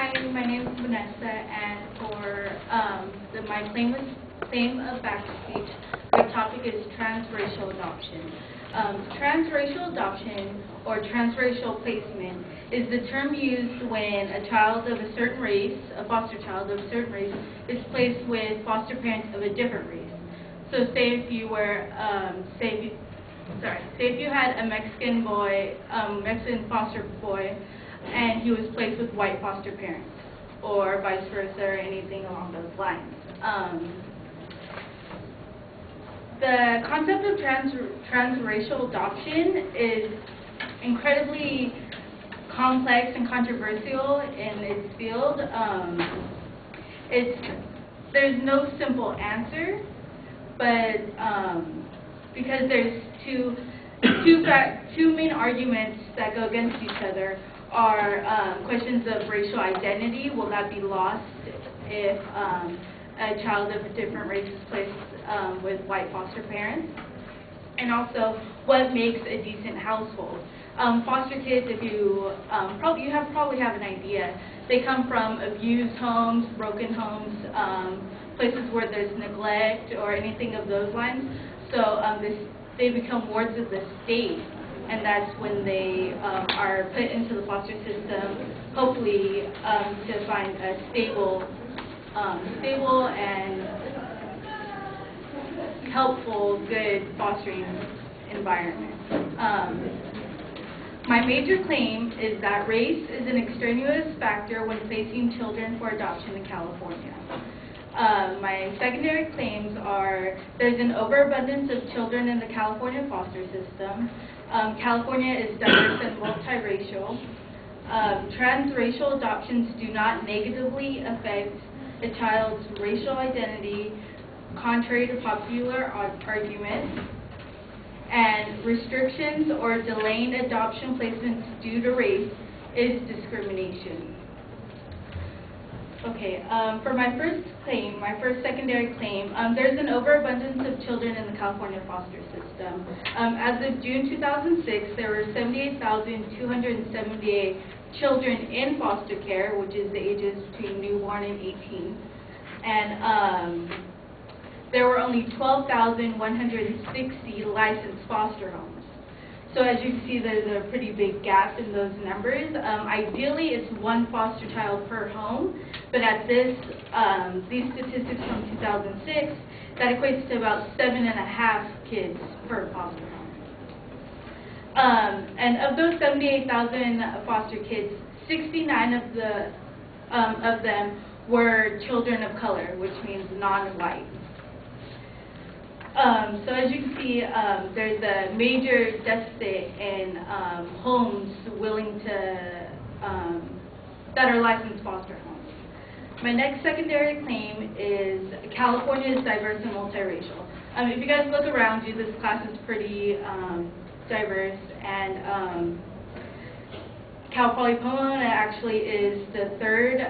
Hi, my name is Vanessa, and for my claim of back speech, my topic is transracial adoption. Transracial adoption or transracial placement is the term used when a child of a certain race, a foster child of a certain race, is placed with foster parents of a different race. So say if you were, say if you had a Mexican boy, Mexican foster boy, and he was placed with white foster parents, or vice versa, or anything along those lines. The concept of transracial adoption is incredibly complex and controversial in its field. There's no simple answer, but because there's two main arguments that go against each other are questions of racial identity. Will that be lost if a child of a different race is placed with white foster parents? And also, what makes a decent household? Foster kids, if you probably have an idea, they come from abused homes, broken homes, places where there's neglect or anything of those lines. So they become wards of the state, and that's when they are put into the foster system, hopefully to find a stable and helpful, good fostering environment. My major claim is that race is an extraneous factor when placing children for adoption in California. My secondary claims are there's an overabundance of children in the California foster system. California is diverse and multiracial. Transracial adoptions do not negatively affect a child's racial identity, contrary to popular argument. And restrictions or delaying adoption placements due to race is discrimination. Okay, for my first secondary claim, there's an overabundance of children in the California foster system. As of June 2006, there were 78,278 children in foster care, which is the ages between newborn and 18. And there were only 12,160 licensed foster homes. So as you can see, there's a pretty big gap in those numbers. Ideally, it's one foster child per home, but at these statistics from 2006, that equates to about 7.5 kids per foster home. And of those 78,000 foster kids, 69 of them were children of color, which means non-white. So as you can see, there's a major deficit in homes willing to, that are licensed foster homes. My next secondary claim is California is diverse and multiracial. If you guys look around you, this class is pretty diverse, and Cal Poly Pomona actually is the third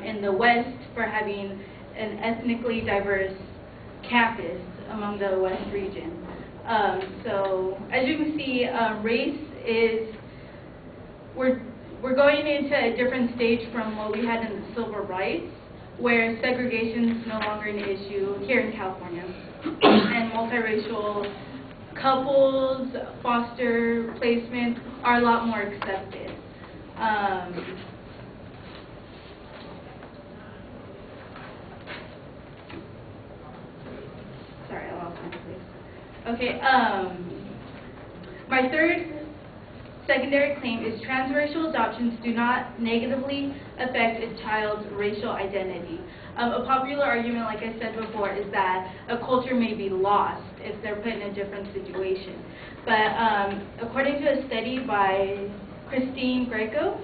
in the West for having an ethnically diverse campus among the West region. So as you can see, race is, we're going into a different stage from what we had in the civil rights, where segregation is no longer an issue here in California, and multiracial couples, foster placements are a lot more accepted. Sorry, I lost my place. Okay, my third secondary claim is transracial adoptions do not negatively affect a child's racial identity. A popular argument, like I said before, is that a culture may be lost if they're put in a different situation. But according to a study by Christine Greco,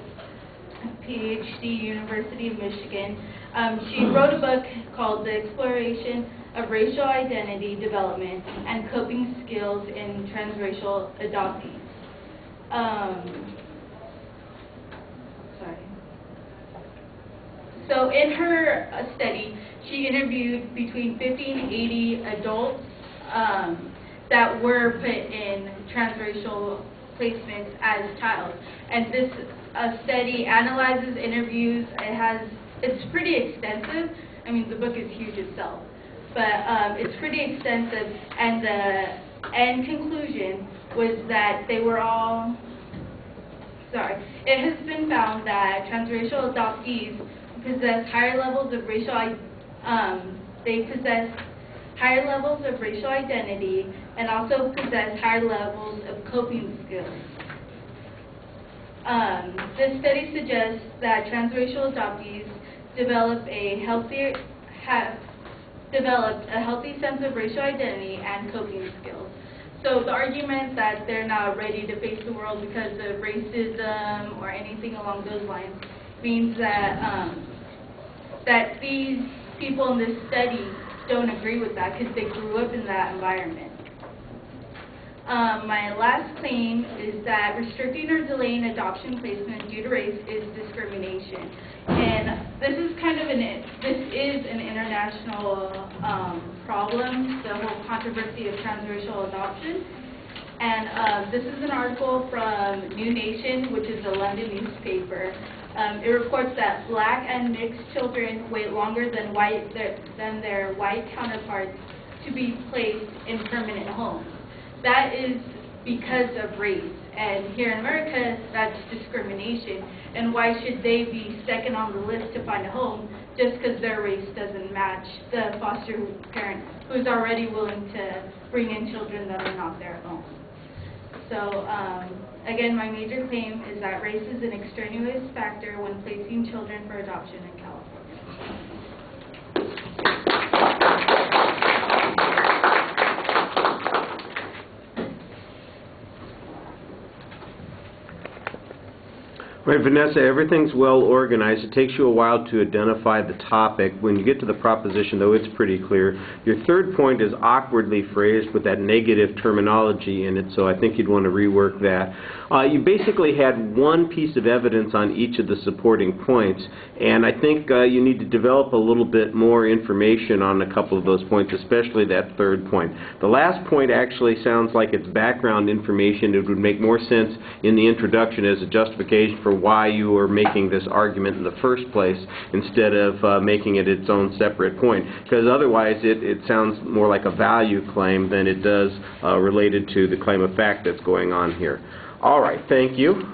PhD, University of Michigan, she wrote a book called The Exploration of Racial Identity Development and Coping Skills in Transracial Adoptees. So in her study, she interviewed between 50 and 80 adults that were put in transracial placements as a child. And study analyzes interviews. It's pretty extensive. I mean, the book is huge itself, but it's pretty extensive, and the end conclusion was that they were all, it has been found that transracial adoptees possess higher levels of racial identity and also possess higher levels of coping skills. This study suggests that transracial adoptees developed a healthy sense of racial identity and coping skills. So the argument that they're not ready to face the world because of racism or anything along those lines means that that these people in this study don't agree with that because they grew up in that environment. My last claim is that restricting or delaying adoption placement due to race is discrimination. And this is kind of an international problem, the whole controversy of transracial adoption. And this is an article from New Nation, which is a London newspaper. It reports that black and mixed children wait longer than their white counterparts to be placed in permanent homes. That is because of race, and here in America, that's discrimination. And why should they be second on the list to find a home just because their race doesn't match the foster parent who's already willing to bring in children that are not their own? So, again, my major claim is that race is an extraneous factor when placing children for adoption in California. Right, Vanessa, everything's well organized. It takes you a while to identify the topic. When you get to the proposition, though, it's pretty clear. Your third point is awkwardly phrased with that negative terminology in it, so I think you'd want to rework that. You basically had one piece of evidence on each of the supporting points, and I think you need to develop a little bit more information on a couple of those points, especially that third point. The last point actually sounds like it's background information. It would make more sense in the introduction as a justification for why you are making this argument in the first place instead of making it its own separate point, because otherwise it sounds more like a value claim than it does related to the claim of fact that's going on here. All right, thank you.